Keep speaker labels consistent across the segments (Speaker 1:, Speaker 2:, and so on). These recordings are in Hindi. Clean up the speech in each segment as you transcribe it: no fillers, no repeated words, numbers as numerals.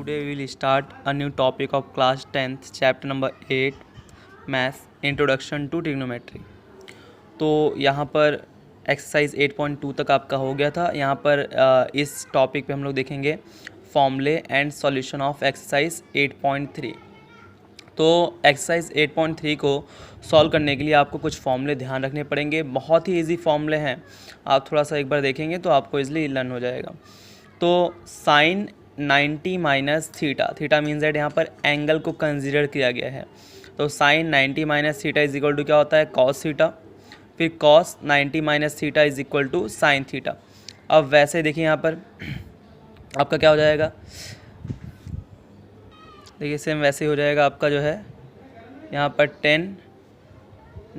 Speaker 1: Today we will start a new topic of class 10th chapter number 8 Math Introduction to Trigonometry। तो यहाँ पर एक्सरसाइज 8.2 तक आपका हो गया था। यहाँ पर इस टॉपिक पे हम लोग देखेंगे फॉर्मूले एंड सॉल्यूशन ऑफ एक्सरसाइज 8.3। तो एक्सरसाइज 8.3 को सॉल्व करने के लिए आपको कुछ फॉर्मूले ध्यान रखने पड़ेंगे। बहुत ही इजी फॉर्मूले हैं, आप थोड़ा सा एक बार देखेंगे तो आपको इजीली लर्न हो जाएगा। तो sine 90 minus theta, theta means that यहाँ पर एंगल को कंसीडर किया गया है। तो sine 90 minus theta is equal to क्या होता है, कॉस थीटा। फिर cos 90 minus theta is equal to sine theta. अब वैसे देखिए यहाँ पर आपका क्या हो जाएगा, देखिए सेम वैसे ही हो जाएगा आपका जो है यहाँ पर 10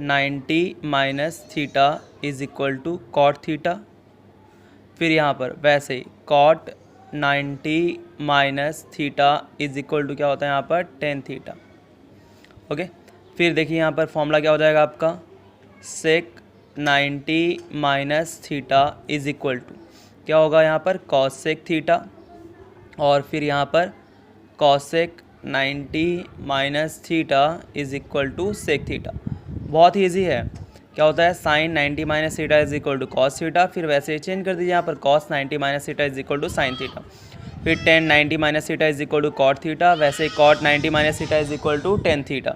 Speaker 1: 90 minus theta is equal to cot theta. फिर यहाँ पर वैसे ही cot 90 minus theta is equal to क्या होता है यहाँ पर टेन थीटा। ओके, फिर देखिए यहाँ पर फॉर्मूला क्या हो जाएगा आपका, sec 90 minus theta is equal to क्या होगा यहाँ पर कॉसेक थीटा। और फिर यहाँ पर cosec 90 minus theta is equal to sec theta. बहुत ही ईजी है। क्या होता है, sine 90 minus theta is equal to cos theta. फिर वैसे ही चेंज कर दीजिए यहाँ पर cos 90 minus theta is equal to sine theta. फिर 10 90 minus theta is equal to cot theta. वैसे ही cot 90 minus theta is equal to tan theta.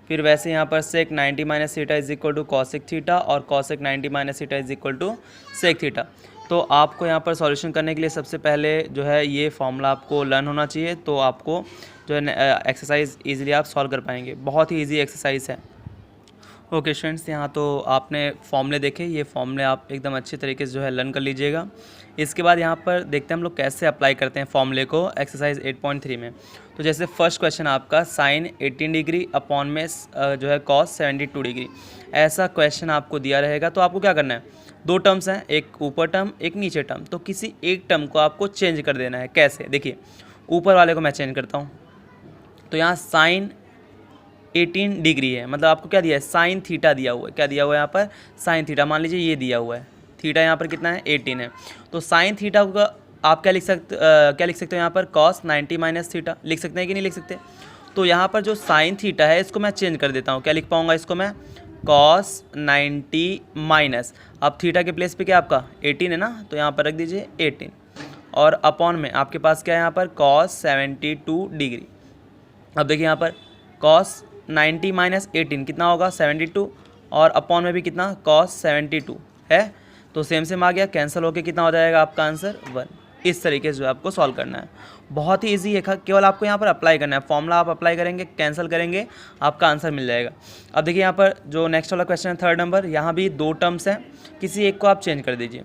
Speaker 1: फिर वैसे यहाँ पर sec 90 minus theta is equal to cosec theta और cosec 90 minus theta is equal to sec theta. तो आपको यहाँ पर सॉल्यूशन करने के लिए सबसे पहले जो है ये फॉर्मूला आपको लर्न होना चाहिए, तो आपको जो है एक्सरसाइज ईजिली आप सॉल्व कर पाएंगे। बहुत ही ईजी एक्सरसाइज है। ओके स्टूडेंट्स, यहाँ तो आपने फॉर्मूले देखे, ये फॉर्मूले आप एकदम अच्छे तरीके से जो है लर्न कर लीजिएगा। इसके बाद यहाँ पर देखते हैं हम लोग कैसे अप्लाई करते हैं फॉर्मूले को एक्सरसाइज 8.3 में। तो जैसे फर्स्ट क्वेश्चन आपका साइन 18 डिग्री अपॉन में जो है कॉस 72 डिग्री, ऐसा क्वेश्चन आपको दिया रहेगा। तो आपको क्या करना है, दो टर्म्स हैं, एक ऊपर टर्म एक नीचे टर्म, तो किसी एक टर्म को आपको चेंज कर देना है। कैसे, देखिए ऊपर वाले को मैं चेंज करता हूँ। तो यहाँ साइन 18 डिग्री है, मतलब आपको क्या दिया है, साइन थीटा दिया हुआ है। क्या दिया हुआ है यहाँ पर, साइन थीटा। मान लीजिए ये दिया हुआ है, थीटा यहाँ पर कितना है 18 है। तो साइन थीटा का आप क्या लिख सकते हो यहाँ पर कॉस 90 माइनस थीटा लिख सकते हैं कि नहीं लिख सकते। तो यहाँ पर जो साइन थीटा है इसको मैं चेंज कर देता हूँ। क्या लिख पाऊँगा इसको मैं, कॉस 90 माइनस, अब थीटा के प्लेस पे क्या आपका 18 है ना, तो यहाँ पर रख दीजिए 18 और अपॉन में आपके पास क्या है यहाँ पर कॉस 72 डिग्री। अब देखिए यहाँ पर कॉस 90 माइनस 18 कितना होगा 72 और अपॉन में भी कितना कॉस 72 है, तो सेम आ गया, कैंसिल होके कितना हो जाएगा आपका आंसर 1। इस तरीके से जो आपको सॉल्व करना है। बहुत ही इजी है, केवल आपको यहाँ पर अप्लाई करना है। फॉर्मूला आप अप्लाई करेंगे, कैंसिल करेंगे, आपका आंसर मिल जाएगा। अब देखिए यहाँ पर जो नेक्स्ट वाला क्वेश्चन है थर्ड नंबर, यहाँ भी दो टर्म्स हैं, किसी एक को आप चेंज कर दीजिए।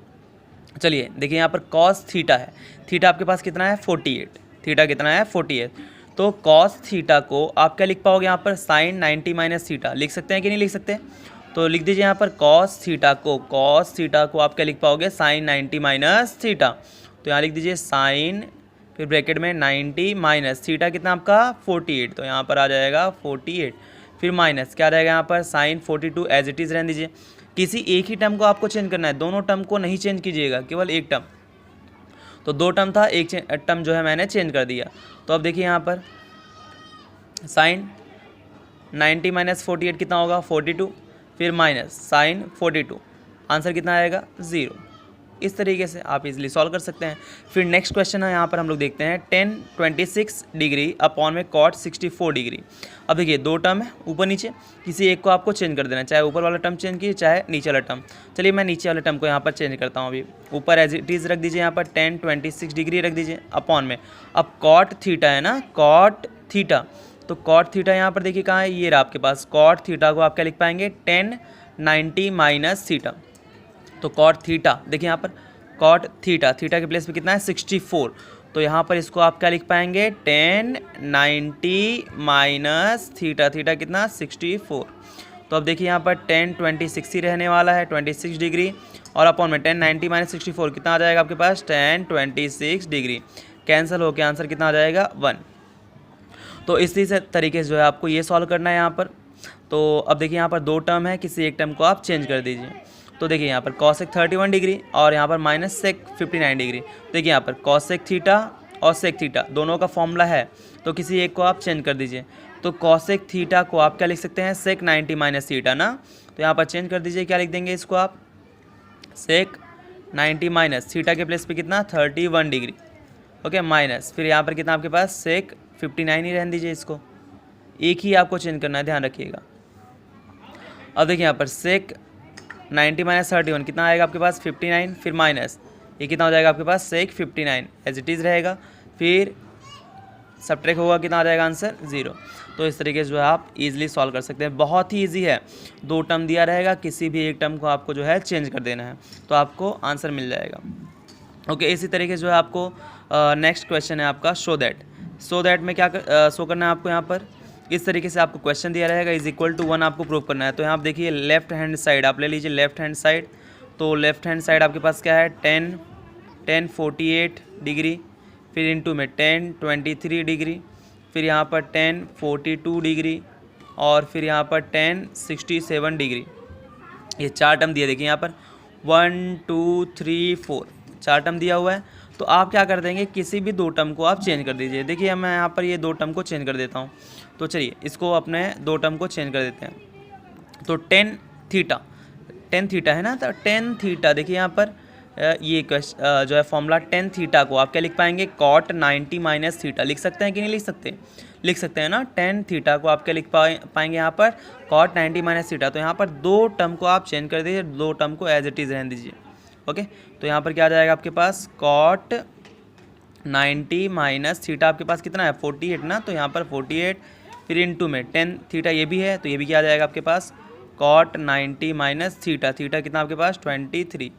Speaker 1: चलिए देखिए यहाँ पर कॉस थीटा है, थीटा आपके पास कितना है 48, थीटा कितना है 48। तो कॉस थीटा को आप क्या लिख पाओगे यहाँ पर, साइन 90 माइनस थीटा लिख सकते हैं कि नहीं लिख सकते। तो लिख दीजिए यहाँ पर कॉस थीटा को आप क्या लिख पाओगे, साइन 90 माइनस थीटा। तो यहाँ लिख दीजिए साइन, फिर ब्रैकेट में 90 माइनस थीटा कितना आपका 48, तो यहाँ पर आ जाएगा 48। फिर माइनस क्या रहेगा यहाँ पर, साइन 42 एज इट इज़ रहने दीजिए। किसी एक ही टर्म को आपको चेंज करना है, दोनों टर्म को नहीं चेंज कीजिएगा, केवल एक टर्म। तो दो टर्म था, एक टर्म जो है मैंने चेंज कर दिया। तो अब देखिए यहाँ पर साइन 90 माइनस 48 कितना होगा 42, फिर माइनस साइन 42, आंसर कितना आएगा 0। इस तरीके से आप इजीली सॉल्व कर सकते हैं। फिर नेक्स्ट क्वेश्चन है, यहाँ पर हम लोग देखते हैं 10 26 डिग्री अपॉन में कॉट 64 डिग्री। अब देखिए दो टर्म है ऊपर नीचे, किसी एक को आपको चेंज कर देना है, चाहे ऊपर वाला टर्म चेंज कीजिए चाहे नीचे वाला टर्म। चलिए मैं नीचे वाले टर्म को यहाँ पर चेंज करता हूँ। अभी ऊपर एज इट इज़ रख दीजिए, यहाँ पर 10 26 डिग्री रख दीजिए अपॉन में, अब कॉट थीटा है ना, कॉट थीटा, तो कॉट थीटा यहाँ पर देखिए कहाँ है, ये रहा आपके पास। कॉट थीटा को आप क्या लिख पाएंगे 10 90 माइनस थीटा। तो कॉट थीटा देखिए यहाँ पर कॉट थीटा, थीटा के प्लेस पे कितना है 64, तो यहाँ पर इसको आप क्या लिख पाएंगे 10 90 माइनस थीटा, थीटा कितना 64। तो अब देखिए यहाँ पर 10 26 ही रहने वाला है, 26 डिग्री और अपॉन में 10 90 माइनस 64 कितना आ जाएगा आपके पास 10 26 डिग्री। कैंसिल होकर आंसर कितना आ जाएगा 1। तो इसी से तरीके से जो है आपको ये सॉल्व करना है यहाँ पर। तो अब देखिए यहाँ पर दो टर्म है, किसी एक टर्म को आप चेंज कर दीजिए। तो देखिए यहाँ पर कॉसेक 31 डिग्री और यहाँ पर माइनस सेक 59 डिग्री। देखिए यहाँ पर कॉसेक थीटा और सेक थीटा दोनों का फॉर्मूला है, तो किसी एक को आप चेंज कर दीजिए। तो कॉसेक थीटा को आप क्या लिख सकते हैं, सेक 90 माइनस थीटा ना। तो यहाँ पर चेंज कर दीजिए, क्या लिख देंगे इसको आप, सेक 90 माइनस थीटा के प्लेस पे कितना 31 डिग्री, ओके, माइनस फिर यहाँ पर कितना आपके पास सेक 59 ही रहने दीजिए, इसको एक ही आपको चेंज करना है, ध्यान रखिएगा। अब देखिए यहाँ पर सेक 90 माइनस 31 कितना आएगा आपके पास 59, फिर माइनस ये कितना हो जाएगा आपके पास सेक 59 एज इट इज़ रहेगा, फिर सब्ट्रैक्ट होगा, कितना आ जाएगा आंसर 0। तो इस तरीके से जो है आप इजीली सॉल्व कर सकते हैं, बहुत ही इजी है। 2 टर्म दिया रहेगा, किसी भी एक टर्म को आपको जो है चेंज कर देना है तो आपको आंसर मिल जाएगा। ओके, इसी तरीके से जो है आपको नेक्स्ट क्वेश्चन है आपका शो दैट में क्या शो करना है आपको, यहाँ पर इस तरीके से आपको क्वेश्चन दिया रहेगा, इज इक्वल टू 1 आपको प्रूव करना है। तो यहाँ आप देखिए लेफ्ट हैंड साइड आप ले लीजिए, लेफ्ट हैंड साइड, तो लेफ्ट हैंड साइड आपके पास क्या है 10 48 डिग्री, फिर इनटू में 10 23 डिग्री, फिर यहाँ पर 10 42 डिग्री, और फिर यहाँ पर 10 67 डिग्री। ये 4 टर्म दिए, देखिए यहाँ पर 1 2 3 4 4 टर्म दिया हुआ है। तो आप क्या कर देंगे, किसी भी 2 टर्म को आप चेंज कर दीजिए। देखिए मैं यहाँ पर ये 2 टर्म को चेंज कर देता हूँ, तो चलिए इसको अपने 2 टर्म को चेंज कर देते हैं। तो टेन थीटा है ना, तो टेन थीटा देखिए यहाँ पर ये जो है फॉर्मूला टेन थीटा को आप क्या लिख पाएंगे, कॉट 90 माइनस थीटा लिख सकते हैं कि नहीं लिख सकते, लिख सकते हैं ना। टेन थीटा को आप क्या लिख पाएंगे यहाँ पर, कॉट 90 माइनस थीटा। तो यहाँ पर 2 टर्म को आप चेंज कर दीजिए, 2 टर्म को एज इट इज़ रहने दीजिए। ओके, तो यहाँ पर क्या आ जाएगा आपके पास, कॉट 90 माइनस थीटा आपके पास कितना है 48 ना, तो यहाँ पर 48, फिर इनटू में 10 थीटा ये भी है, तो ये भी क्या आ जाएगा आपके पास, कॉट 90 माइनस थीटा कितना आपके पास 23,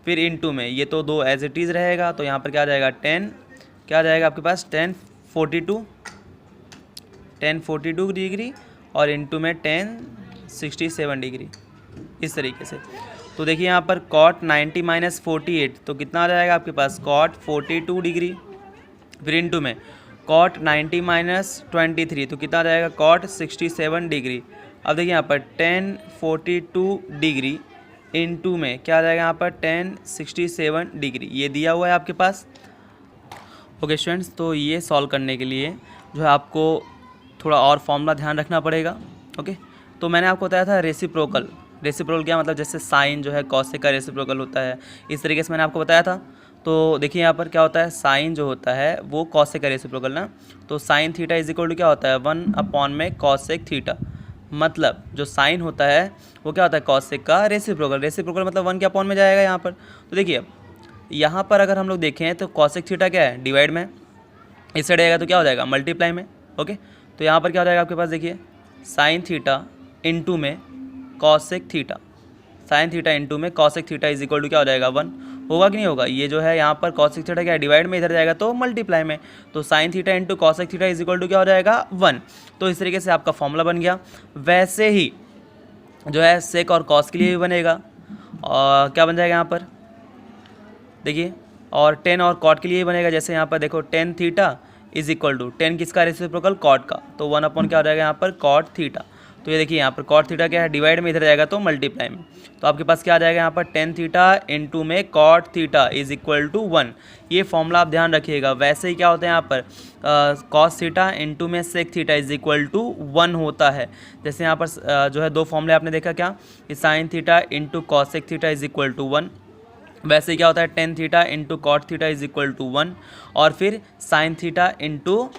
Speaker 1: फिर इनटू में ये तो 2 एज इट इज़ रहेगा, तो यहाँ पर क्या आ जाएगा 10, क्या आ जाएगा आपके पास 10 42 डिग्री, और इनटू में 10 67 डिग्री, इस तरीके से। तो देखिए यहाँ पर कॉट 90 माइनस 48 तो कितना आ जाएगा आपके पास, कॉट 42 डिग्री, फिर इनटू में कॉट 90 माइनस 23 तो कितना आ जाएगा, कॉट 67 डिग्री। अब देखिए यहाँ पर 10 42 डिग्री इनटू में क्या आ जाएगा यहाँ पर 10 67 डिग्री, ये दिया हुआ है आपके पास। ओके स्टूडेंट्स, तो ये सॉल्व करने के लिए जो है आपको थोड़ा और फॉर्मूला ध्यान रखना पड़ेगा। ओके, तो मैंने आपको बताया था रेसिप्रोकल क्या मतलब, जैसे साइन जो है कॉसेक का रेसिप्रोकल होता है, इस तरीके से मैंने आपको बताया था। तो देखिए यहाँ पर क्या होता है, साइन जो होता है वो कॉसेक का रेसिप्रोकल ना, तो sine theta is equal to क्या होता है 1 में कॉसेक थीटा, मतलब जो साइन होता है वो क्या होता है कॉसेक का रेसिप्रोकल मतलब 1 के अपॉन में जाएगा यहाँ पर। तो देखिए यहाँ पर अगर हम लोग देखें तो कॉसेक थीटा क्या है डिवाइड में, इस साइड आएगा तो क्या हो जाएगा मल्टीप्लाई में। ओके, तो यहाँ पर क्या हो जाएगा आपके पास, देखिए साइन थीटा इनटू में cosec theta, sine theta into में cosec theta is equal to क्या हो जाएगा 1, होगा कि नहीं होगा। ये जो है यहाँ पर कॉसेक थीटा क्या है डिवाइड में, इधर जाएगा तो मल्टीप्लाई में, तो sine theta into cosec theta is equal to क्या हो जाएगा 1। तो इस तरीके से आपका फॉर्मूला बन गया। वैसे ही जो है सेक और कॉस के लिए भी बनेगा, और क्या बन जाएगा यहाँ पर देखिए, और टेन और कॉट के लिए भी बनेगा। जैसे यहाँ पर देखो tan theta is equal to 10 किसका रेसिप्रोकल कॉट का, तो 1 अपॉन क्या हो जाएगा यहाँ पर कॉट थीटा। तो ये देखिए यहाँ पर कॉट थीटा क्या है डिवाइड में, इधर जाएगा तो मल्टीप्लाई में, तो आपके पास क्या आ जाएगा यहाँ पर टेन थीटा इनटू में cot theta is equal to 1। ये फॉर्मूला आप ध्यान रखिएगा। वैसे ही क्या होता है यहाँ पर कॉस थीटा इनटू में sec theta is equal to 1 होता है। जैसे यहाँ पर जो है 2 फॉर्मूले आपने देखा क्या, कि sine theta into cosec theta is equal to 1, वैसे क्या होता है tan theta into cot theta is equal to 1, और फिर sine theta into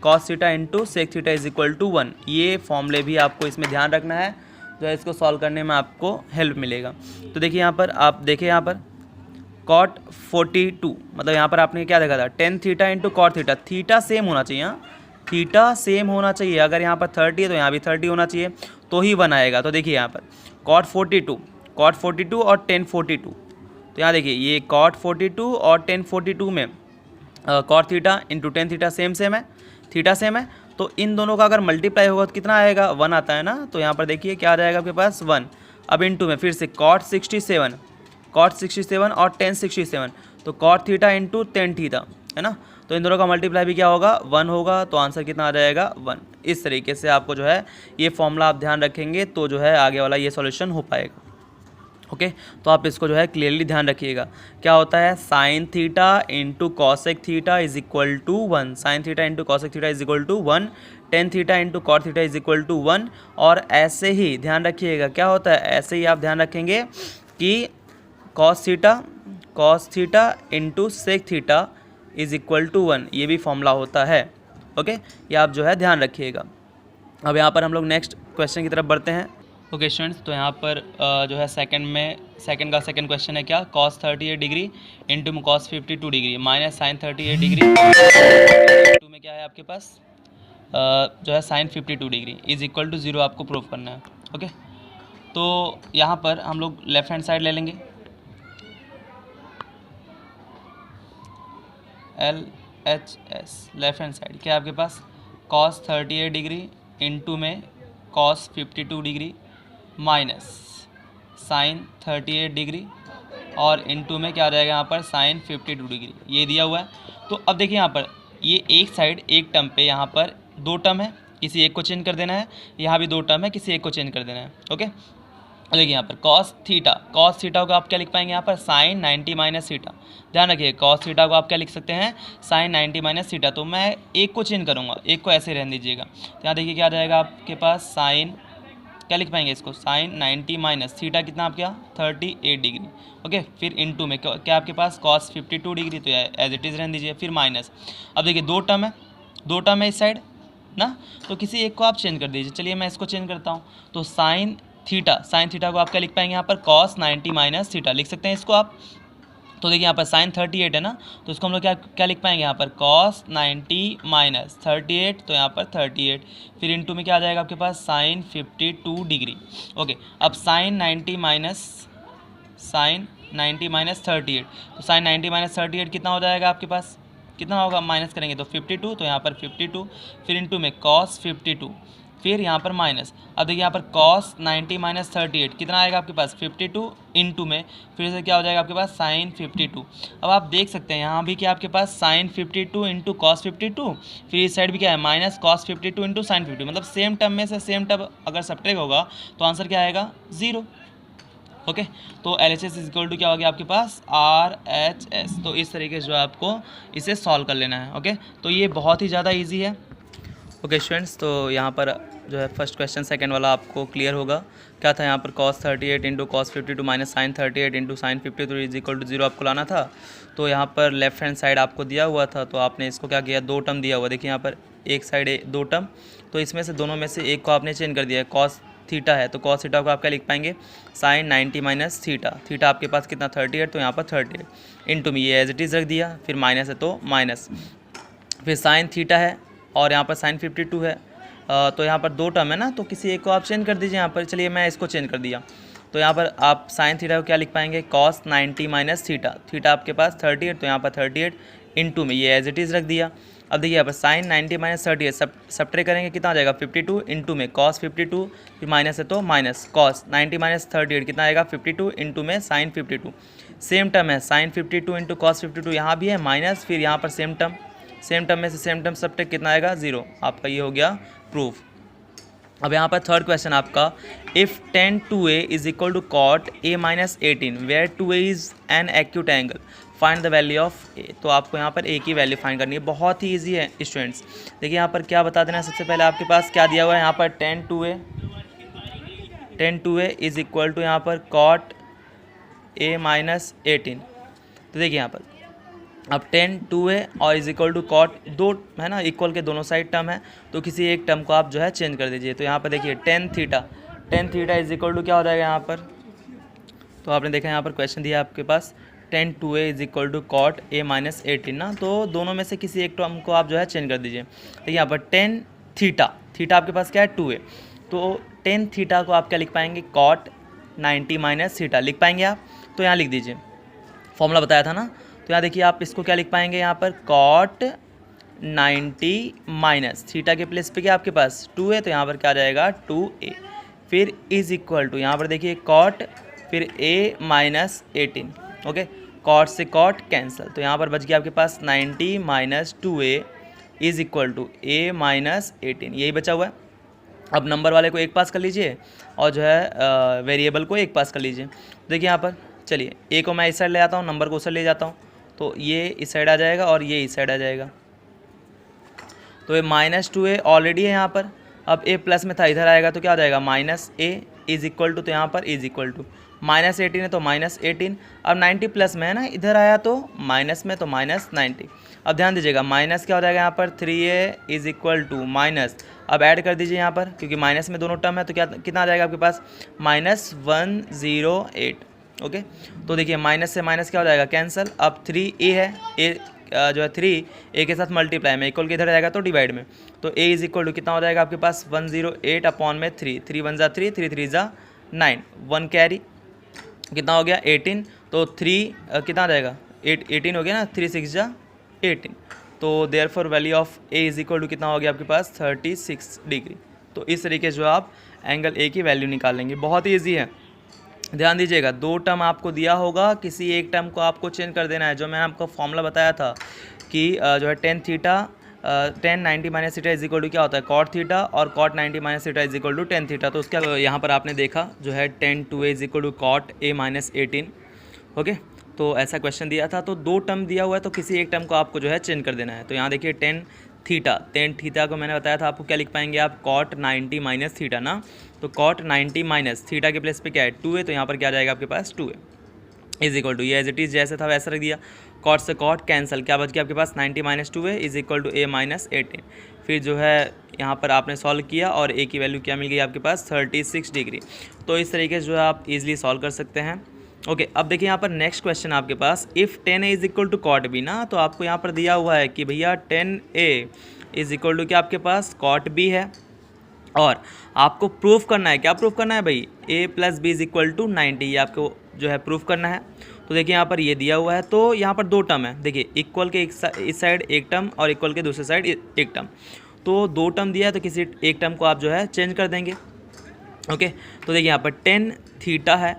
Speaker 1: cos theta into sec theta is equal to 1। ये फॉर्मूले भी आपको इसमें ध्यान रखना है, जो है इसको सॉल्व करने में आपको हेल्प मिलेगा। तो देखिए यहाँ पर आप देखिए यहाँ पर कॉट 42 मतलब यहाँ पर आपने क्या देखा था tan theta into cot theta, theta same होना चाहिए, हाँ थीटा सेम होना चाहिए। अगर यहाँ पर 30 है तो यहाँ भी 30 होना चाहिए, तो ही 1 आएगा। तो देखिए यहाँ पर कॉट 42 और टेन 42, तो यहाँ देखिए ये कॉट 42 और टेन 42 में cot theta into tan theta same है, थीटा सेम है, तो इन दोनों का अगर मल्टीप्लाई होगा तो कितना आएगा 1 आता है ना। तो यहाँ पर देखिए क्या आ जाएगा आपके पास 1। अब इनटू में फिर से कॉट 67 और टेन 67, तो cot theta into tan theta है ना, तो इन दोनों का मल्टीप्लाई भी क्या होगा 1 होगा, तो आंसर कितना आ जाएगा 1। इस तरीके से आपको जो है ये फॉर्मूला आप ध्यान रखेंगे तो जो है आगे वाला ये सॉल्यूशन हो पाएगा। ओके तो आप इसको जो है क्लियरली ध्यान रखिएगा। क्या होता है, sine theta into cosec theta is equal to 1, sine theta into cosec theta is equal to 1, tan theta into cot theta is equal to 1। और ऐसे ही ध्यान रखिएगा, क्या होता है, ऐसे ही आप ध्यान रखेंगे कि cos theta into sec theta is equal to 1, ये भी फॉर्मूला होता है। ओके ये आप जो है ध्यान रखिएगा। अब यहाँ पर हम लोग नेक्स्ट क्वेश्चन की तरफ बढ़ते हैं। ओके स्टूडेंट्स, तो यहाँ पर जो है सेकंड का सेकंड क्वेश्चन है क्या, cos 38 degree into cos 52 degree minus sine 38 degree into में क्या है आपके पास जो है sine 52 degree is equal to 0 आपको प्रूव करना है। ओके तो यहाँ पर हम लोग लेफ्ट हैंड साइड ले लेंगे, LHS लेफ्ट हैंड साइड क्या है आपके पास, cos 38 डिग्री इंटू में cos 52 degree minus sine 38 degree और इनटू में क्या आ जाएगा यहाँ पर साइन 52 डिग्री, ये दिया हुआ है। तो अब देखिए यहाँ पर ये एक साइड एक टर्म पे यहाँ पर दो टर्म है, किसी एक को चेंज कर देना है, यहाँ भी दो टर्म है, किसी एक को चेंज कर देना है। ओके देखिए यहाँ पर कॉस थीटा को आप क्या लिख पाएंगे यहाँ पर साइन 90 माइनस थीटा। ध्यान रखिए कॉस थीटा को आप क्या लिख सकते हैं, साइन 90 माइनस थीटा। तो मैं एक को चेंज करूँगा, एक को ऐसे रहने दीजिएगा। तो यहाँ देखिए क्या आ जाएगा आपके पास साइन, क्या लिख पाएंगे इसको, साइन 90 माइनस थीटा कितना आपका 38 डिग्री। ओके फिर इनटू में क्या आपके पास कॉस 52 डिग्री, तो एज इट इज़ रहने दीजिए, फिर माइनस। अब देखिए दो टर्म है इस साइड ना, तो किसी एक को आप चेंज कर दीजिए। चलिए मैं इसको चेंज करता हूँ, तो साइन थीटा को आप क्या लिख पाएंगे यहाँ पर कॉस 90 माइनस थीटा लिख सकते हैं इसको आप। तो देखिए यहाँ पर साइन 38 है ना, तो इसको हम लोग क्या लिख पाएंगे यहाँ पर कॉस 90 माइनस 38, तो यहाँ पर 38 फिर इनटू में क्या आ जाएगा आपके पास साइन 52 डिग्री। ओके अब साइन 90 माइनस 38, तो साइन 90 माइनस 38 कितना हो जाएगा आपके पास, कितना होगा, माइनस करेंगे तो 52, तो यहाँ पर 52 फिर इनटू में कॉस 52 फिर यहाँ पर माइनस। अब देखिए यहाँ पर cos 90 माइनस 38 कितना आएगा आपके पास 52 इनटू में फिर से क्या हो जाएगा आपके पास साइन 52। अब आप देख सकते हैं यहाँ भी क्या आपके पास साइन 52 इंटू कॉस 52, फिर इस साइड भी क्या है माइनस cos 52 इंटू साइन 52, मतलब सेम टर्म में से सेम टर्म अगर सब्ट्रैक्ट होगा तो आंसर क्या आएगा 0। ओके तो LHS इज इक्वल टू क्या हो गया आपके पास RHS। तो इस तरीके से जो है आपको इसे सॉल्व कर लेना है। ओके तो ये बहुत ही ज़्यादा ईजी है। ओके स्टूडेंट्स, तो यहाँ पर जो है फर्स्ट क्वेश्चन सेकंड वाला आपको क्लियर होगा। क्या था यहाँ पर cos 38 into cos 52 minus sine 38 into sine 52 is equal to 0 आपको लाना था। तो यहाँ पर लेफ्ट हैंड साइड आपको दिया हुआ था, तो आपने इसको क्या किया, दो टर्म दिया हुआ, देखिए यहाँ पर एक साइड दो टर्म, तो इसमें से दोनों में से एक को आपने चेंज कर दिया है। cos थीटा है तो cos थीटा को आप क्या लिख पाएंगे, साइन 90 माइनस थीटा आपके पास कितना 38, तो यहाँ पर 38 इनटू में ये एज इट इज़ रख दिया, फिर माइनस है तो माइनस, फिर साइन थीटा है और यहाँ पर साइन 52 है। तो यहाँ पर दो टर्म है ना, तो किसी एक को आप चेंज कर दीजिए यहाँ पर। चलिए मैं इसको चेंज कर दिया, तो यहाँ पर आप साइन थीटा को क्या लिख पाएंगे, cos 90 माइनस थीटा आपके पास 38, तो यहाँ पर 38 इनटू में ये एज इट इज़ रख दिया। अब देखिए यहाँ पर साइन 90 माइनस 38 सब्ट्रैक्ट करेंगे कितना आ जाएगा 52 इनटू में cos 52 फिर माइनस है तो माइनस cos 90 माइनस 38 कितना आएगा 52 इनटू में साइन 52। सेम टर्म है साइन 52 इंटू कॉस 52, यहाँ भी है माइनस, फिर यहाँ पर सेम टर्म में से सेम टर्म सब्ट्रैक्ट कितना आएगा 0। आपका ये हो गया प्रूफ। अब यहाँ पर थर्ड क्वेश्चन आपका, if tan 2a is equal to cot a minus 18 where 2a is an acute angle find the value of a। तो आपको यहाँ पर a की वैल्यू फाइंड करनी है, बहुत ही ईजी है स्टूडेंट्स। देखिए यहाँ पर क्या बता देना है, सबसे पहले आपके पास क्या दिया हुआ है यहाँ पर tan 2a is equal to यहाँ पर cot a माइनस 18। तो देखिए यहाँ पर अब tan 2a और इज इक्वल टू कॉट, दो है ना इक्वल के दोनों साइड टर्म है, तो किसी एक टर्म को आप जो है चेंज कर दीजिए। तो यहाँ पर देखिए tan theta is equal to क्या हो जाएगा यहाँ पर, तो आपने देखा यहाँ पर क्वेश्चन दिया आपके पास tan 2a is equal to cot a minus 18 ना, तो दोनों में से किसी एक टर्म को आप जो है चेंज कर दीजिए। तो यहाँ पर tan थीटा आपके पास क्या है 2a, तो tan थीटा को आप क्या लिख पाएंगे कॉट 90 माइनस थीटा लिख पाएंगे आप। तो यहाँ लिख दीजिए, फॉर्मूला बताया था ना, तो यहाँ देखिए आप इसको क्या लिख पाएंगे यहाँ पर cot 90 माइनस थीटा के प्लेस पे क्या आपके पास 2 है, तो यहाँ पर क्या आ जाएगा 2a, फिर इज इक्वल टू यहाँ पर देखिए cot फिर a माइनस 18। ओके cot से cot कैंसिल, तो यहाँ पर बच गया आपके पास 90 minus 2a is equal to a minus 18, यही बचा हुआ है। अब नंबर वाले को एक पास कर लीजिए और जो है वेरिएबल को एक पास कर लीजिए। देखिए यहाँ पर चलिए ए को मैं इस साइड ले आता हूँ, नंबर को उस साइड ले जाता हूँ, तो ये इस साइड आ जाएगा और ये इस साइड आ जाएगा। तो ये -2a ऑलरेडी है यहाँ पर, अब a प्लस में था, इधर आएगा तो क्या हो जाएगा -a इज इक्वल टू, तो यहाँ पर इज इक्वल टू -18 है तो -18। अब 90 प्लस में है ना, इधर आया तो माइनस में, तो -90। अब ध्यान दीजिएगा माइनस क्या हो जाएगा यहाँ पर 3a is equal to minus, अब ऐड कर दीजिए यहाँ पर क्योंकि माइनस में दोनों टर्म है, तो क्या कितना आ जाएगा आपके पास -108। ओके, तो देखिए माइनस से माइनस क्या हो जाएगा कैंसिल। अब 3a है, a जो है 3 a के साथ मल्टीप्लाई में, इक्वल के इधर जाएगा तो डिवाइड में, तो a इज इक्वल टू कितना हो जाएगा आपके पास 108 अपॉन में 3, 3 1 ज़ा 3, 3 3 ज़ा 9, 1 कैरी कितना हो गया 18, तो 3 कितना आ जाएगा 18 हो गया ना, 3 6 ज़ा 18, तो therefore value of a is equal to कितना हो गया आपके पास 36 डिग्री। तो इस तरीके से जो आप एंगल a की वैल्यू निकालेंगे, बहुत ही ईजी है। ध्यान दीजिएगा, दो टर्म आपको दिया होगा, किसी एक टर्म को आपको चेंज कर देना है। जो मैंने आपको फॉर्मूला बताया था कि जो है tan 90 minus theta is equal to क्या होता है cot थीटा, और cot 90 minus theta is equal to tan theta. तो उसका यहाँ पर आपने देखा जो है tan 2a is equal to cot a minus 18। Okay, तो ऐसा क्वेश्चन दिया था, तो दो टर्म दिया हुआ है तो किसी एक टर्म को आपको जो है चेंज कर देना है। तो यहाँ देखिए tan थीटा को मैंने बताया था आपको, क्या लिख पाएंगे आप cot 90 माइनस थीटा ना, तो cot 90 माइनस थीटा के प्लेस पे क्या है 2a, तो यहाँ पर क्या आ जाएगा आपके पास 2a इज इक्वल टू, ये एज इट इज़ जैसे था वैसा रख दिया, cot से cot कैंसिल, क्या बच गया आपके पास 90 minus 2a is equal to a minus 18। फिर जो है यहाँ पर आपने सॉल्व किया और a की वैल्यू क्या मिल गई आपके पास 36 डिग्री। तो इस तरीके से जो है आप इजीली सॉल्व कर सकते हैं। ओके, अब देखिए यहाँ पर नेक्स्ट क्वेश्चन आपके पास, if tan a is equal to cot b ना, तो आपको यहाँ पर दिया हुआ है कि भैया tan a is equal to क्या आपके पास cot b है, और आपको प्रूफ करना है, क्या प्रूफ करना है भाई a plus B is equal to 90, ये आपको जो है प्रूफ करना है। तो देखिए यहाँ पर ये दिया हुआ है, तो यहाँ पर दो टर्म है, देखिए इक्वल के इस साइड एक टर्म और इक्वल के दूसरे साइड एक टर्म, तो दो टर्म दिया है तो किसी एक टर्म को आप जो है चेंज कर देंगे। ओके, तो देखिए यहाँ पर tan थीटा है,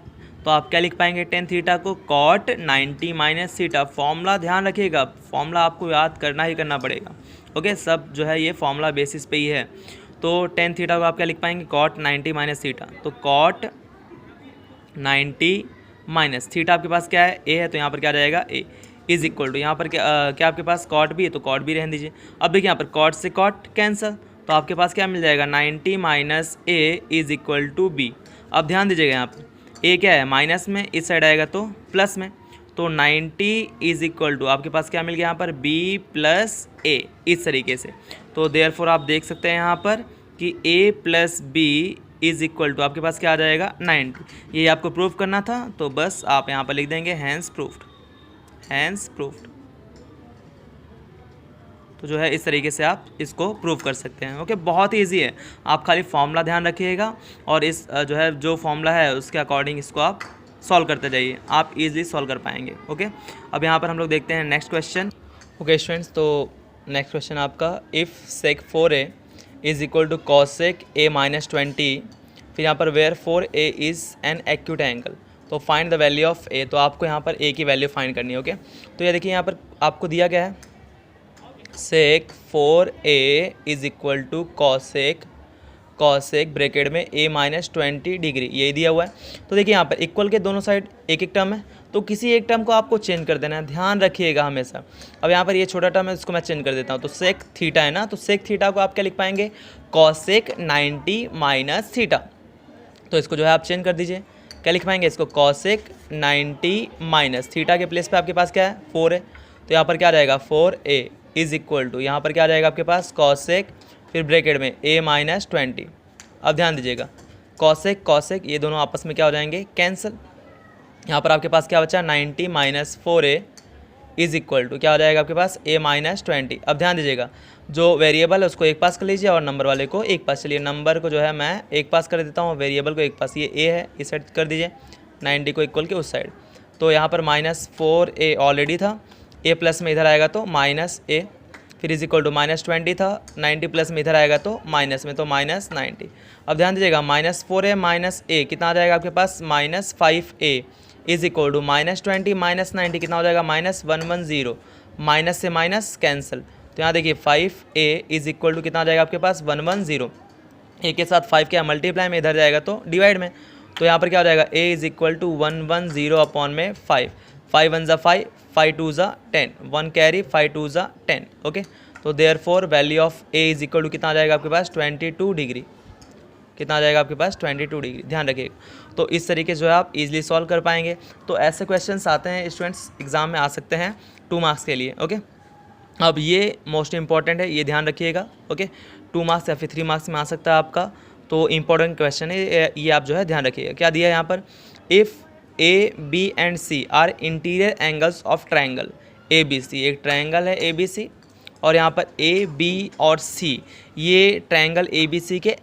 Speaker 1: तो आप क्या लिख पाएंगे tan थीटा को cot 90 माइनस थीटा। फॉर्मूला ध्यान रखिएगा, फॉर्मूला आपको याद करना ही करना पड़ेगा। ओके, सब जो है ये फॉर्मूला बेसिस पे ही है। तो tan थीटा को आप क्या लिख पाएंगे cot 90 माइनस थीटा, तो cot 90 माइनस थीटा आपके पास क्या है a है, तो यहाँ पर क्या आ जाएगा a इज इक्वल टू, यहाँ पर क्या आपके पास cot b है, तो cot b रहने दीजिए। अब देखिए यहाँ पर cot से cot कैंसिल, तो आपके पास क्या मिल जाएगा 90 minus a is equal to b। अब ध्यान दीजिएगा यहाँ पर a क्या है माइनस में, इस साइड आएगा तो प्लस में, तो 90 इज इक्वल टू आपके पास क्या मिल गया यहाँ पर b प्लस a, इस तरीके से। तो देयरफॉर आप देख सकते हैं यहाँ पर कि a plus b is equal to आपके पास क्या आ जाएगा 90। ये आपको प्रूफ करना था, तो बस आप यहाँ पर लिख देंगे हैंस प्रूफ्ड, हैंस प्रूफ्ड। तो जो है इस तरीके से आप इसको प्रूव कर सकते हैं। ओके, बहुत ही ईजी है, आप खाली फॉर्मूला ध्यान रखिएगा और इस जो है जो फॉर्मूला है उसके अकॉर्डिंग इसको आप सॉल्व करते जाइए, आप इजीली सॉल्व कर पाएंगे। ओके, अब यहाँ पर हम लोग देखते हैं नेक्स्ट क्वेश्चन। ओके स्टूडेंट्स, तो नेक्स्ट क्वेश्चन आपका, if sec 4a is equal to cosec a minus 20, फिर यहाँ पर where 4a is an acute angle, तो find the value of a। तो आपको यहाँ पर a की वैल्यू फाइंड करनी है। ओके, तो ये देखिए यहाँ पर आपको दिया गया है sec 4a is equal to cosec bracket में a माइनस 20 डिग्री, ये दिया हुआ है। तो देखिए यहाँ पर इक्वल के दोनों साइड एक एक टर्म है, तो किसी एक टर्म को आपको चेंज कर देना है, ध्यान रखिएगा हमेशा। अब यहाँ पर ये छोटा टर्म है, इसको मैं चेंज कर देता हूँ, तो sec थीटा है ना, तो sec थीटा को आप क्या लिख पाएंगे cosec 90 माइनस थीटा। तो इसको जो है आप चेंज कर दीजिए, क्या लिख पाएंगे इसको cosec 90 माइनस थीटा के प्लेस पे आपके पास क्या है 4 है, तो यहाँ पर क्या आ जाएगा 4a इज इक्वल टू, यहाँ पर क्या आ जाएगा आपके पास cosec फिर ब्रैकेट में a माइनस 20। अब ध्यान दीजिएगा cosec ये दोनों आपस में क्या हो जाएंगे कैंसिल। यहाँ पर आपके पास क्या बचा 90 minus 4a is equal to क्या हो जाएगा आपके पास a माइनस 20। अब ध्यान दीजिएगा, जो वेरिएबल है उसको एक पास कर लीजिए और नंबर वाले को एक पास। चलिए नंबर को जो है मैं एक पास कर देता हूँ, वेरिएबल को एक पास, ये a है इस साइड कर दीजिए, 90 को इक्वल के उस साइड। तो यहाँ पर -4a ऑलरेडी था, a प्लस में इधर आएगा तो -a, फिर इज इक्वल टू -20 था, 90 प्लस में इधर आएगा तो माइनस में, तो -90। अब ध्यान दीजिएगा -4a माइनस a कितना आ जाएगा आपके पास -5a is equal to -20 minus 90 कितना हो जाएगा -110, माइनस से माइनस कैंसिल। तो यहाँ देखिए 5a इज इक्वल टू कितना आ जाएगा आपके पास 110। ए के साथ 5 क्या मल्टीप्लाई में, इधर जाएगा तो डिवाइड में। तो यहाँ पर क्या हो जाएगा, ए इज इक्वल टू 110 अपॉन में 5, 5 1 ज़ा 5, 5 2 ज़ा 10, 1 कैरी 5 2 ज़ा 10। ओके, तो therefore value of A is equal to कितना आ जाएगा आपके पास 22 डिग्री। कितना आ जाएगा आपके पास 22 डिग्री, ध्यान रखिएगा। तो इस तरीके से जो है आप इजीली सॉल्व कर पाएंगे। तो ऐसे क्वेश्चंस आते हैं स्टूडेंट्स एग्जाम में आ सकते हैं 2 मार्क्स के लिए। ओके, अब ये मोस्ट इंपॉर्टेंट है, ये ध्यान रखिएगा। ओके, 2 मार्क्स या फिर 3 मार्क्स में आ सकता है आपका, तो इंपॉर्टेंट क्वेश्चन है ये, आप जो है ध्यान रखिएगा। क्या दिया है यहाँ पर, if A B and C are interior angles of triangle A B C, एक ट्राइंगल है ए बी सी और यहाँ पर ए बी और सी ये ट्रायंगल ए बी सी के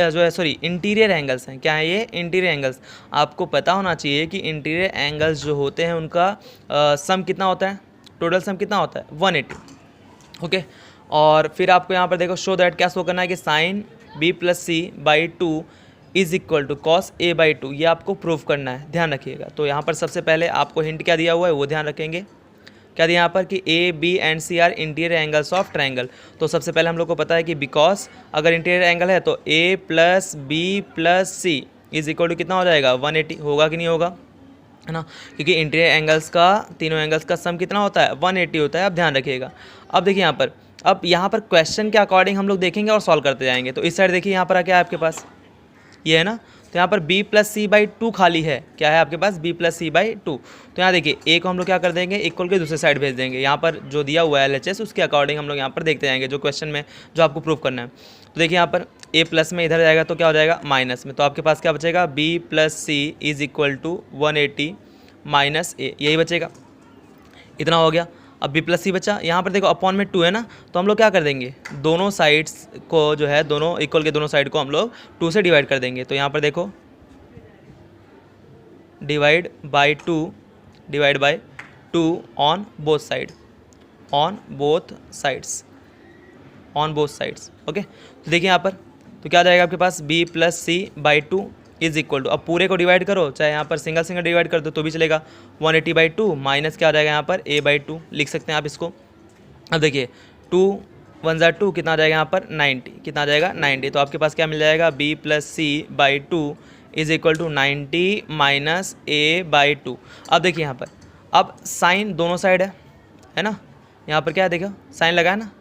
Speaker 1: जो है इंटीरियर एंगल्स हैं। क्या है ये, इंटीरियर एंगल्स। आपको पता होना चाहिए कि इंटीरियर एंगल्स जो होते हैं उनका सम कितना होता है, टोटल सम कितना होता है 180। ओके, और फिर आपको यहाँ पर देखो शो दैट, क्या शो करना है कि sine B plus C by 2 is equal to cos A by 2, ये आपको प्रूव करना है, ध्यान रखिएगा। तो यहाँ पर सबसे पहले आपको हिंट क्या दिया हुआ है वो ध्यान रखेंगे। क्या दिया यहाँ पर कि A B and C are interior angles of triangle. तो सबसे पहले हम लोग को पता है कि बिकॉज अगर इंटीरियर एंगल है तो A plus B plus C is equal to कितना हो जाएगा 180, होगा कि नहीं होगा, है ना, क्योंकि इंटीरियर एंगल्स का, तीनों एंगल्स का सम कितना होता है 180 होता है। अब ध्यान रखिएगा। अब देखिए यहाँ पर, अब यहाँ पर क्वेश्चन के अकॉर्डिंग हम लोग देखेंगे और सॉल्व करते जाएंगे। तो इस साइड देखिए यहाँ पर क्या है आपके पास, ये है ना, तो यहाँ पर b प्लस सी बाई 2 खाली है। क्या है आपके पास b प्लस सी बाई 2। तो यहाँ देखिए a को हम लोग क्या कर देंगे, इक्वल के दूसरे साइड भेज देंगे। यहाँ पर जो दिया हुआ है LHS उसके अकॉर्डिंग हम लोग यहाँ पर देखते जाएंगे जो क्वेश्चन में जो आपको प्रूव करना है। तो देखिए यहाँ पर a प्लस में इधर जाएगा तो क्या हो जाएगा माइनस में, तो आपके पास क्या बचेगा b plus C is equal to 180 minus a, यही बचेगा। इतना हो गया। अब b प्लस सी बचा, यहाँ पर देखो अपॉन में 2 है ना, तो हम लोग क्या कर देंगे, दोनों साइड्स को जो है, दोनों इक्वल के दोनों साइड को हम लोग 2 से डिवाइड कर देंगे। तो यहाँ पर देखो divide by 2 on both side, on both sides, on both sides. Okay, तो देखिए यहाँ पर तो क्या आ जाएगा आपके पास b plus C by 2 is equal to, अब पूरे को डिवाइड करो, चाहे यहाँ पर सिंगल सिंगल डिवाइड कर दो तो भी चलेगा, 180 बाई 2 माइनस क्या आ जाएगा यहाँ पर a बाई 2 लिख सकते हैं आप इसको। अब देखिए 2 1 ज़ा 2 कितना आ जाएगा यहाँ पर 90, कितना आ जाएगा 90। तो आपके पास क्या मिल जाएगा b plus C by 2 is equal to 90 minus a by 2। अब देखिए यहाँ पर, अब साइन दोनों साइड है ना, यहाँ पर क्या है देखो साइन लगा है ना,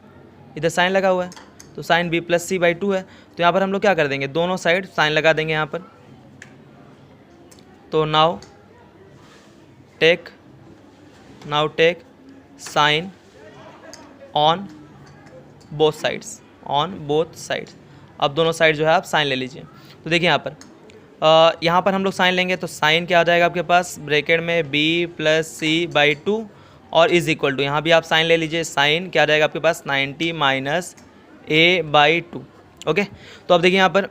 Speaker 1: इधर साइन लगा हुआ है, तो sine b plus C by 2 है। तो यहाँ पर हम लोग क्या कर देंगे, दोनों साइड साइन लगा देंगे यहाँ पर। तो now take sine on both sides, on both sides. अब दोनों साइड जो है आप साइन ले लीजिए। तो देखिए यहाँ पर हम लोग साइन लेंगे तो साइन क्या आ जाएगा आपके पास, ब्रैकेट में b प्लस सी बाई 2 और इज इक्वल टू, यहाँ भी आप साइन ले लीजिए, साइन क्या आ जाएगा आपके पास 90 माइनस a बाई 2। ओके, तो अब देखिए यहाँ पर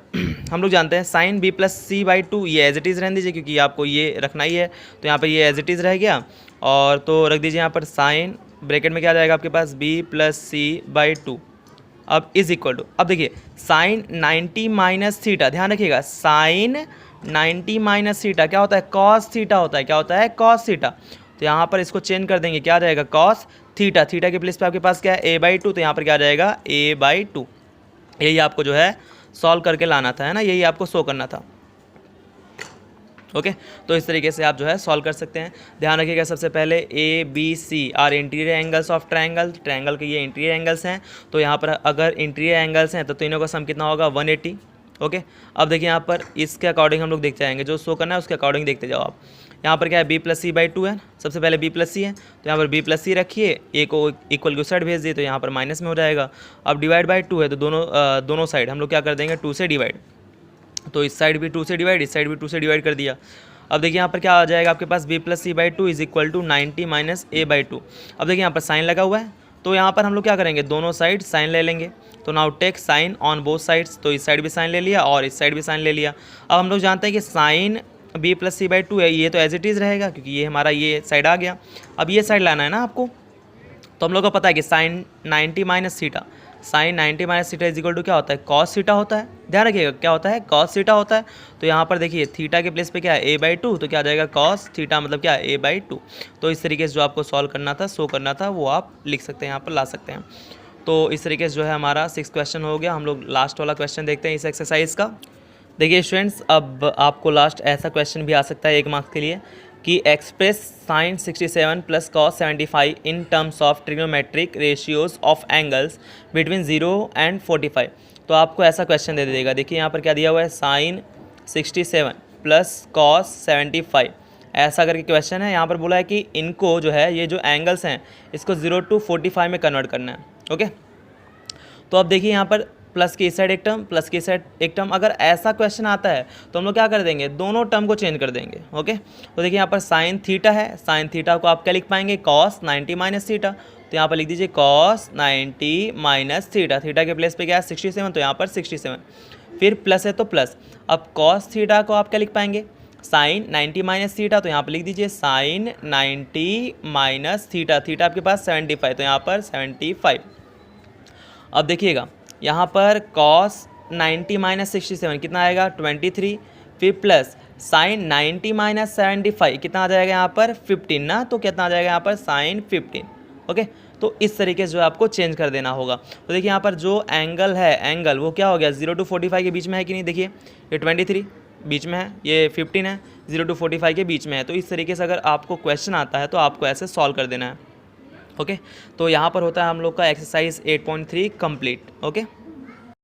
Speaker 1: हम लोग जानते हैं sine b plus C by 2 ये एज इट इज़ रहने दीजिए क्योंकि आपको ये रखना ही है। तो यहाँ पर ये एज इट इज़ रह गया और तो रख दीजिए यहाँ पर साइन ब्रैकेट में क्या आ जाएगा आपके पास b प्लस सी बाई 2 अब इज इक्वल टू, अब देखिए साइन 90 माइनस थीटा, ध्यान रखिएगा साइन 90 माइनस थीटा क्या होता है कॉस थीटा होता है, क्या होता है कॉस थीटा। तो यहाँ पर इसको चेंज कर देंगे, क्या आ जाएगा कॉस थीटा, थीटा के प्लेस पे आपके पास क्या है a बाई 2, तो यहाँ पर क्या आ जाएगा a बाई 2। यही आपको जो है सॉल्व करके लाना था, है ना, यही आपको शो करना था। ओके, तो इस तरीके से आप जो है सॉल्व कर सकते हैं। ध्यान रखिएगा सबसे पहले A B C are interior angles of triangle, triangle के ये इंटीरियर एंगल्स हैं। तो यहाँ पर अगर इंटीरियर एंगल्स हैं तो तीनों का सम कितना होगा 180। ओके, अब देखिए यहाँ पर इसके अकॉर्डिंग हम लोग देखते जाएंगे, जो शो करना है उसके अकॉर्डिंग देखते जाओ आप। यहाँ पर क्या है b प्लस सी बाई 2 है, सबसे पहले b प्लस सी है तो यहाँ पर b प्लस सी रखिए, a को इक्वल की साइड भेज दिए तो यहाँ पर माइनस में हो जाएगा। अब डिवाइड बाई 2 है तो दोनों साइड हम लोग क्या कर देंगे 2 से डिवाइड, तो इस साइड भी 2 से डिवाइड, इस साइड भी 2 से डिवाइड कर दिया। अब देखिए यहाँ पर क्या आ जाएगा आपके पास b plus C by 2 is equal to 90 minus a by 2। अब देखिए यहाँ पर साइन लगा हुआ है तो यहाँ पर हम लोग क्या करेंगे दोनों साइड साइन ले लेंगे। तो now take sine on both sides, तो इस साइड भी साइन ले लिया और इस साइड भी साइन ले लिया। अब हम लोग जानते हैं कि sine b plus C by 2 है, ये तो एज इट इज़ रहेगा क्योंकि ये हमारा ये साइड आ गया। अब ये साइड लाना है ना आपको, तो हम लोग को पता है कि sine 90 minus theta, sine 90 minus theta is equal to क्या होता है कॉस थीटा होता है। ध्यान रखिएगा क्या होता है कॉस थीटा होता है। तो यहाँ पर देखिए थीटा के प्लेस पे क्या है a बाई 2, तो क्या आ जाएगा कॉस थीटा मतलब क्या है a बाई 2। तो इस तरीके से जो आपको सॉल्व करना था शो करना था वो आप लिख सकते हैं, यहाँ पर ला सकते हैं। तो इस तरीके से जो है हमारा 6 क्वेश्चन हो गया। हम लोग लास्ट वाला क्वेश्चन देखते हैं इस एक्सरसाइज का। देखिए स्टूडेंट्स, अब आपको लास्ट ऐसा क्वेश्चन भी आ सकता है 1 मार्क्स के लिए कि express sine 67 plus cos 75 in terms of trigonometric ratios of angles between 0 and 45। तो आपको ऐसा क्वेश्चन दे देगा। देखिए यहाँ पर क्या दिया हुआ है, साइन 67 प्लस कॉस 75 ऐसा करके क्वेश्चन है। यहाँ पर बोला है कि इनको जो है, ये जो एंगल्स हैं इसको 0 to 45 में कन्वर्ट करना है। ओके, तो अब देखिए यहाँ पर प्लस की साइड एक टर्म, प्लस की साइड एक टर्म। अगर ऐसा क्वेश्चन आता है तो हम लोग क्या कर देंगे, दोनों टर्म को चेंज कर देंगे। ओके, तो देखिए यहाँ पर साइन थीटा है, साइन थीटा को आप क्या लिख पाएंगे, कॉस 90 माइनस थीटा। तो यहाँ पर लिख दीजिए कॉस 90 माइनस थीटा। थीटा के प्लेस पे क्या है 67, तो यहाँ पर 67। फिर प्लस है तो प्लस, अब कॉस थीटा को आप क्या लिख पाएंगे, साइन 90 माइनस थीटा। तो यहाँ पर लिख दीजिए साइन 90 माइनस थीटा। थीटा आपके पास 75, तो यहाँ पर 75। अब देखिएगा यहाँ पर cos 90 माइनस 67 कितना आएगा 23। फिर प्लस साइन 90 माइनस 75 कितना आ जाएगा यहाँ पर 15 ना, तो कितना आ जाएगा यहाँ पर साइन 15। ओके, तो इस तरीके से जो आपको चेंज कर देना होगा। तो देखिए यहाँ पर जो एंगल है, एंगल वो क्या हो गया 0 to 45 के बीच में है कि नहीं। देखिए ये 23 बीच में है, ये 15 है, 0 to 45 के बीच में है। तो इस तरीके से अगर आपको क्वेश्चन आता है तो आपको ऐसे सॉल्व कर देना है। ओके, तो यहाँ पर होता है हम लोग का एक्सरसाइज 8.3 कंप्लीट। ओके।